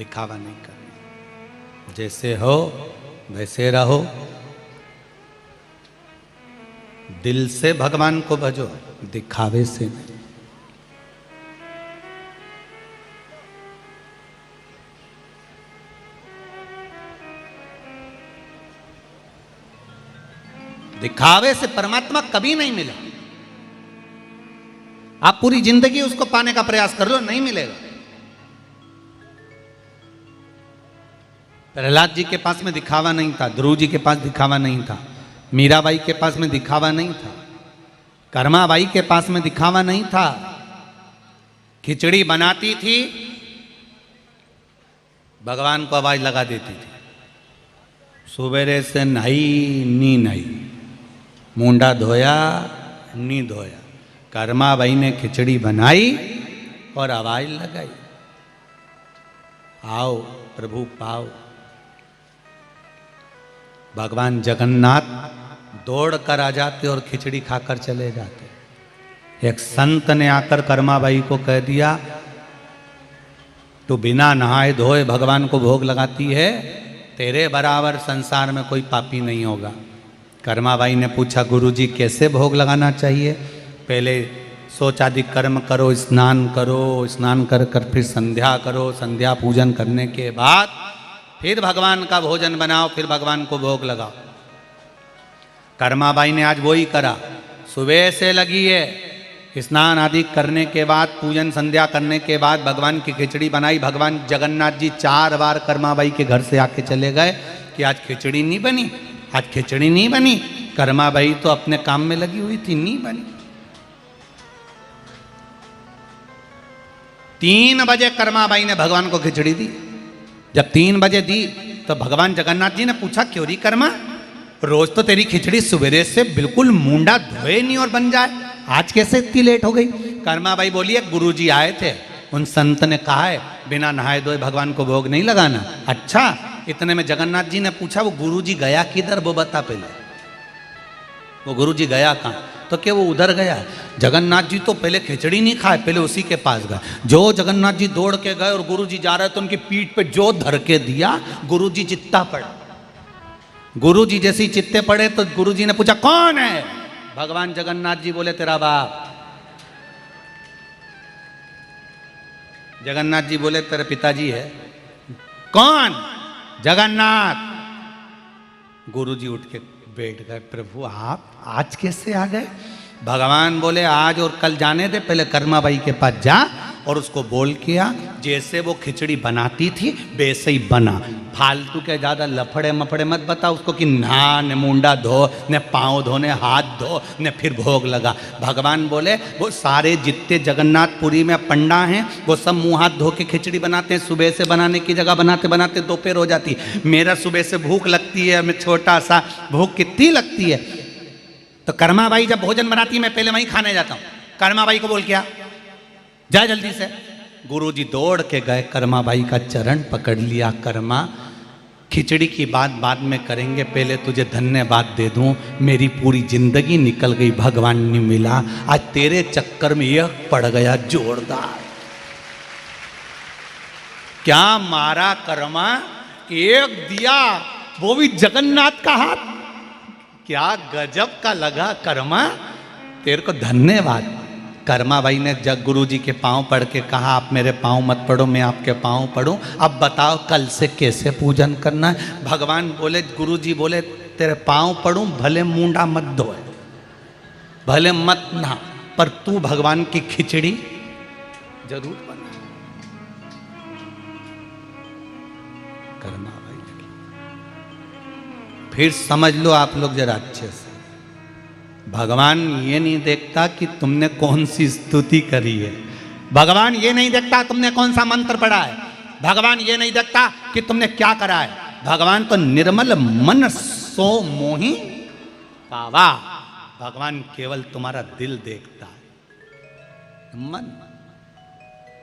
दिखावा नहीं करना। जैसे हो वैसे रहो, दिल से भगवान को भजो, दिखावे से नहीं। दिखावे से परमात्मा कभी नहीं मिला। आप पूरी जिंदगी उसको पाने का प्रयास कर लो, नहीं मिलेगा। प्रहलाद जी के पास में दिखावा नहीं था, ध्रुव जी के पास दिखावा नहीं था, मीराबाई के पास में दिखावा नहीं था, कर्माबाई के पास में दिखावा नहीं था। खिचड़ी बनाती थी, भगवान को आवाज लगा देती थी, सुबेरे से नहाई नी नहाई, मुंडा धोया नी धोया। कर्माबाई ने खिचड़ी बनाई और आवाज लगाई, आओ प्रभु पाओ। भगवान जगन्नाथ दौड़ कर आ जाते और खिचड़ी खाकर चले जाते। एक संत ने आकर कर्माबाई को कह दिया, तू बिना नहाए धोए भगवान को भोग लगाती है, तेरे बराबर संसार में कोई पापी नहीं होगा। कर्माबाई ने पूछा, गुरुजी कैसे भोग लगाना चाहिए? पहले शौचादि कर्म करो, स्नान करो, स्नान कर कर फिर संध्या करो, संध्या पूजन करने के बाद फिर भगवान का भोजन बनाओ, फिर भगवान को भोग लगाओ। कर्माबाई ने आज वही करा, सुबह से लगी है, स्नान आदि करने के बाद, पूजन संध्या करने के बाद भगवान की खिचड़ी बनाई। भगवान जगन्नाथ जी 4 बार कर्माबाई के घर से आके चले गए कि आज खिचड़ी नहीं बनी, आज खिचड़ी नहीं बनी। कर्माबाई तो अपने काम में लगी हुई थी, नहीं बनी। 3 बजे कर्माबाई ने भगवान को खिचड़ी दी। जब 3 बजे दी तो भगवान जगन्नाथ जी ने पूछा, क्यों री कर्मा, रोज तो तेरी खिचड़ी सवेरे से बिल्कुल मुंडा धोए नहीं और बन जाए, आज कैसे इतनी लेट हो गई? कर्माबाई बोली, है गुरुजी आए थे, उन संत ने कहा है बिना नहाए धोए भगवान को भोग नहीं लगाना। अच्छा, इतने में जगन्नाथ जी ने पूछा, वो गुरुजी गया किधर, वो बता पहले, वो गुरुजी गया कहाँ? तो क्या वो उधर गया? जगन्नाथ जी तो पहले खिचड़ी नहीं खाए, पहले उसी के पास गए। जो जगन्नाथ जी दौड़ के गए और गुरुजी जा रहे तो उनकी पीठ पे जो धर के दिया, गुरुजी चित्ता पड़ा। गुरुजी जैसे ही चित्ते पड़े तो गुरुजी ने पूछा, कौन है? भगवान जगन्नाथ जी बोले, तेरा बाप। जगन्नाथ जी बोले, तेरे पिताजी है। कौन? जगन्नाथ। गुरुजी उठ के बैठ गए, प्रभु आप आज कैसे आ गए? भगवान बोले, आज और कल जाने दे, पहले कर्माबाई के पास जा और उसको बोल किया, जैसे वो खिचड़ी बनाती थी वैसे ही बना। फालतू के ज़्यादा लफड़े मफड़े मत बता उसको कि नहा ने मुंडा धो ने पाँव धो ने हाथ धो ने फिर भोग लगा। भगवान बोले, वो सारे जितने जगन्नाथपुरी में पंडा हैं वो सब मुँह हाथ धो के खिचड़ी बनाते हैं। सुबह से बनाने की जगह बनाते बनाते दोपहर हो जाती। मेरा सुबह से भूख लगती है, मैं छोटा सा भूख कितनी लगती है, तो कर्माबाई जब भोजन बनाती है मैं पहले वहीं खाने जाता हूँ। कर्माबाई को बोल क्या, जा जल्दी से। गुरुजी दौड़ के गए, कर्माबाई का चरण पकड़ लिया। कर्मा, खिचड़ी की बात बाद में करेंगे, पहले तुझे धन्यवाद दे दूं, मेरी पूरी जिंदगी निकल गई, भगवान नहीं मिला, आज तेरे चक्कर में यह पड़ गया जोरदार। क्या मारा कर्मा, एक दिया, वो भी जगन्नाथ का हाथ, क्या गजब का लगा कर्मा, तेरे को धन्यवाद। कर्माबाई ने जग गुरु जी के पांव पड़ के कहा, आप मेरे पांव मत पड़ो, मैं आपके पांव पढ़ूं, अब बताओ कल से कैसे पूजन करना है? भगवान बोले, गुरु जी बोले, तेरे पांव पढ़ूं, भले मुंडा मत धोए, भले मत ना, पर तू भगवान की खिचड़ी जरूर बना। कर्माबाई फिर समझ लो आप लोग जरा अच्छे से, भगवान ये नहीं देखता कि तुमने कौन सी स्तुति करी है, भगवान ये नहीं देखता तुमने कौन सा मंत्र पढ़ा है, भगवान ये नहीं देखता कि तुमने क्या करा है। भगवान तो निर्मल मन सो मोहि पावा, भगवान केवल तुम्हारा दिल देखता है। मन,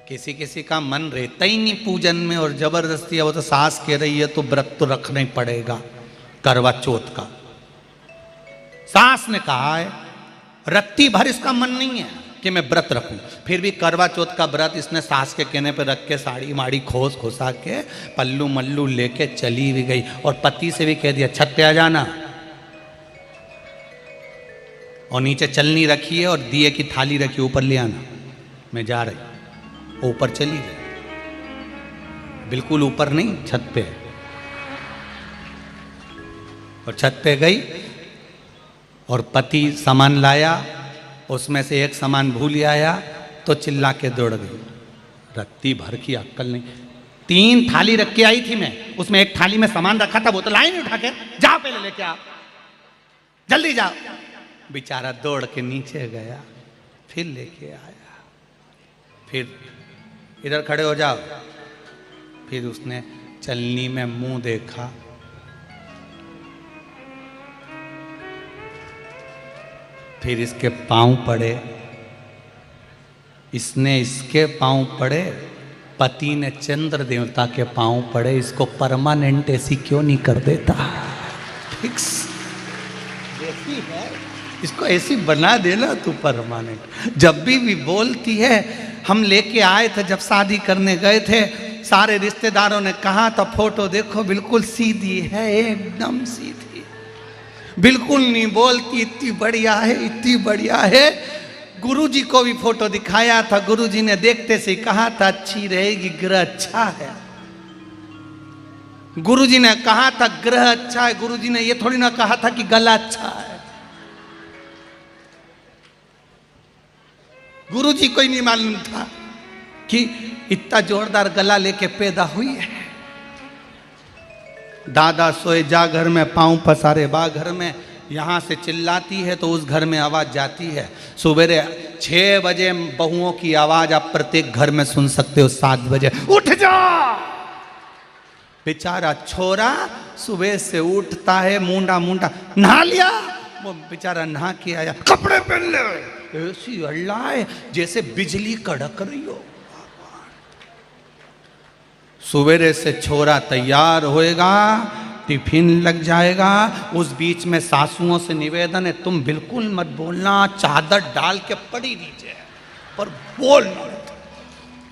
किसी किसी का मन रहता ही नहीं पूजन में और जबरदस्ती है, वो तो सास कह रही है तो व्रत तो रखना ही पड़ेगा करवा चौथ का। सास ने कहा है, रत्ती भर इसका मन नहीं है, कि मैं व्रत रखूं। फिर भी करवा चौथ का व्रत इसने सास के कहने पे रख के साड़ी माड़ी खोस खोसा के पल्लू मल्लू लेके चली भी गई और पति से भी कह दिया छत पे आ जाना, और नीचे चलनी रखी है और दिए की थाली रखी ऊपर ले आना, मैं जा रही। ऊपर चली गई, बिल्कुल ऊपर नहीं, छत पे। और छत पे गई और पति सामान लाया, उसमें से एक सामान भूल आया तो चिल्ला के दौड़ गई। रत्ती भर की अक्कल नहीं। 3 थाली रख के आई थी मैं, उसमें एक थाली में सामान रखा था, वो तो लाई नहीं उठा के, जाओ पहले लेके आओ, जल्दी जाओ। बेचारा दौड़ के नीचे गया, फिर लेके आया, फिर इधर खड़े हो जाओ। फिर उसने चलनी में मुंह देखा, फिर इसके पांव पड़े, इसने इसके पांव पड़े, पति ने चंद्र देवता के पांव पड़े। इसको परमानेंट ऐसी क्यों नहीं कर देता? फिक्स जैसी है इसको ऐसी बना देना तू परमानेंट। जब भी बोलती है, हम लेके आए थे जब शादी करने गए थे, सारे रिश्तेदारों ने कहा था फोटो देखो बिल्कुल सीधी है, एकदम सीधी, बिल्कुल नहीं बोलती, इतनी बढ़िया है, इतनी बढ़िया है। गुरुजी को भी फोटो दिखाया था, गुरुजी ने देखते से कहा था अच्छी रहेगी, ग्रह अच्छा है। गुरुजी ने कहा था ग्रह अच्छा है, गुरुजी ने ये थोड़ी ना कहा था कि गला अच्छा है। गुरुजी को ही नहीं मालूम था कि इतना जोरदार गला लेके पैदा हुई है। दादा सोए जा घर में, पांव पसारे बा घर में, यहाँ से चिल्लाती है तो उस घर में आवाज जाती है। सवेरे 6 बजे बहुओं की आवाज आप प्रत्येक घर में सुन सकते हो, 7 बजे उठ जा। बेचारा छोरा सुबह से उठता है, मुंडा मुंडा नहा लिया, वो बेचारा नहा के आया, कपड़े पहन ले, ऐसी अल्लाह है जैसे बिजली कड़क रही हो। सवेरे से छोरा तैयार होएगा, टिफिन लग जाएगा। उस बीच में सासुओं से निवेदन है, तुम बिल्कुल मत बोलना, चादर डाल के पड़ी नीचे पर बोलना मत।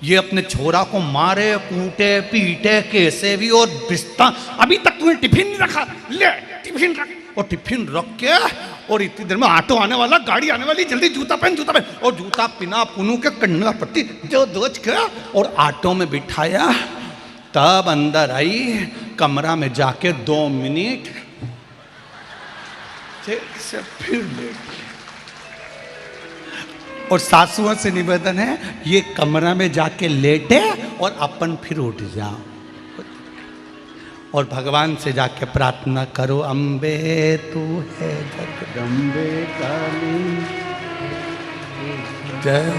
ये अपने छोरा को मारे कूटे पीटे कैसे भी, और बिस्तर अभी तक तुम्हें टिफिन नहीं रखा, ले टिफिन रख। और टिफिन रख के, और इतनी देर में ऑटो आने वाला, गाड़ी आने वाली, जल्दी जूता पहन, जूता पहन। और जूता पिना पुनू के कन्ना पट्टी जो दोच के और ऑटो में बिठाया। तब अंदर आई, कमरा में जाके 2 मिनट से फिर लेट। और सासुओं से निवेदन है ये कमरा में जाके लेटे और अपन फिर उठ जाओ। और भगवान से जाके प्रार्थना करो, अम्बे तू है जगदम्बे काली जय।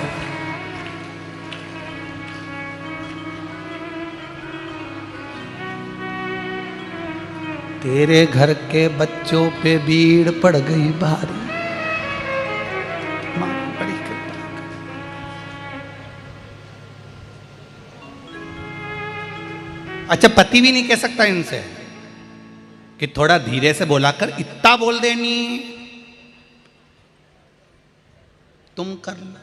तेरे घर के बच्चों पे भीड़ पड़ गई भारी, मां बड़ी कृपा। अच्छा, पति भी नहीं कह सकता इनसे कि थोड़ा धीरे से बोला कर, इतना बोल देनी, तुम कर लो,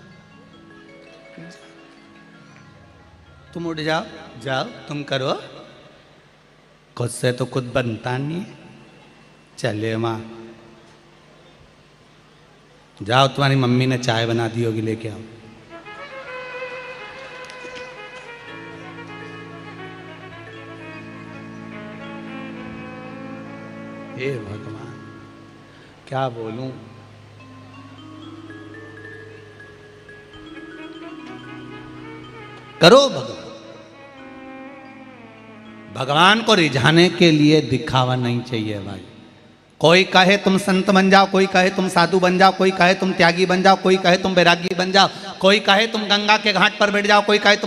तुम उठ जाओ, जाओ तुम करो, खुद से तो खुद बनता नहीं। चले माँ, जाओ तुम्हारी मम्मी ने चाय बना दी होगी, लेके आओ। हे भगवान, क्या बोलूं। करो भगवान। भगवान को रिझाने के लिए दिखावा नहीं चाहिए भाई। कोई कहे तुम संत बन जाओ, कोई कहे तुम साधु बन जाओ, कोई कहे तुम त्यागी बन जाओ, कोई कहे तुम बैरागी बन जाओ, कोई कहे तुम गंगा के घाट पर बैठ जाओ, कोई कहे तुम